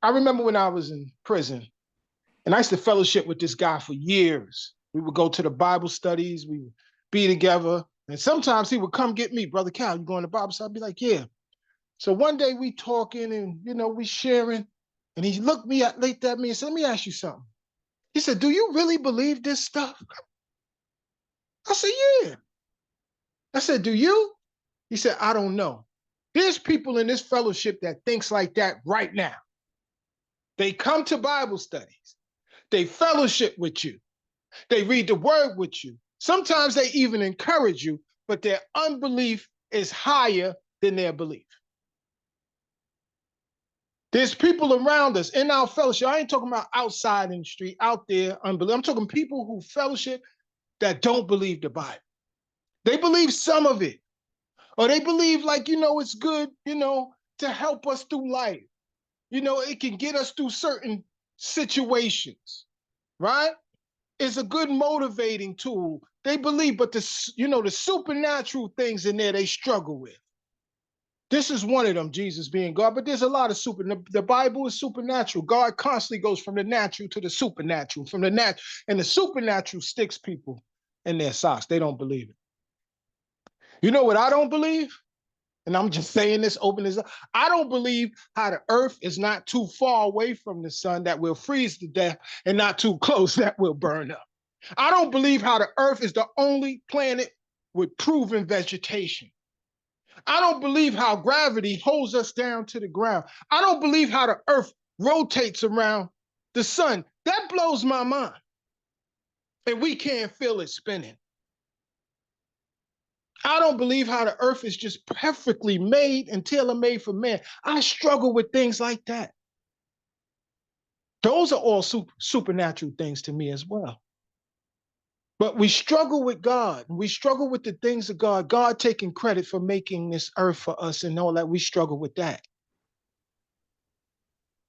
I remember when I was in prison, and I used to fellowship with this guy for years. We would go to the Bible studies, we would be together, and sometimes he would come get me, Brother Cal, you going to Bible study? I'd be like, yeah. So one day we talking and we sharing, and he looked at me and said, let me ask you something. He said, do you really believe this stuff? I said, yeah. I said, do you? He said, I don't know. There's people in this fellowship that thinks like that right now. They come to Bible studies. They fellowship with you. They read the word with you. Sometimes they even encourage you, but their unbelief is higher than their belief. There's people around us in our fellowship. I ain't talking about outside in the street, out there, unbelief. I'm talking people who fellowship that don't believe the Bible. They believe some of it, or they believe it's good, to help us through life. It can get us through certain situations, right? It's a good motivating tool. They believe, but the supernatural things in there they struggle with. This is one of them, Jesus being God, but there's a lot of the Bible is supernatural. God constantly goes from the natural to the supernatural, from the natural, and the supernatural sticks people in their socks. They don't believe it. You know what I don't believe? And I'm just saying this, open this up. I don't believe how the earth is not too far away from the sun that will freeze to death and not too close that will burn up. I don't believe how the earth is the only planet with proven vegetation. I don't believe how gravity holds us down to the ground. I don't believe how the earth rotates around the sun. That blows my mind. And we can't feel it spinning. I don't believe how the earth is just perfectly made and tailor-made for man. I struggle with things like that. Those are all supernatural things to me as well. But we struggle with God. We struggle with the things of God. God taking credit for making this earth for us and all that. We struggle with that.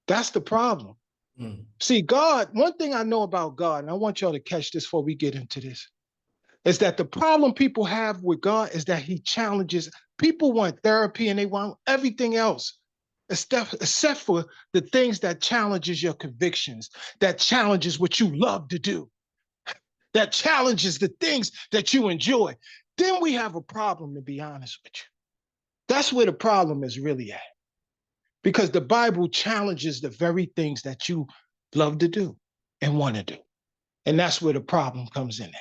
That's the problem. Mm. See, God, one thing I know about God, and I want y'all to catch this before we get into this, is that the problem people have with God is that he challenges. People want therapy and they want everything else, except for the things that challenges your convictions, that challenges what you love to do, that challenges the things that you enjoy. Then we have a problem, to be honest with you. That's where the problem is really at. Because the Bible challenges the very things that you love to do and want to do. And that's where the problem comes in at.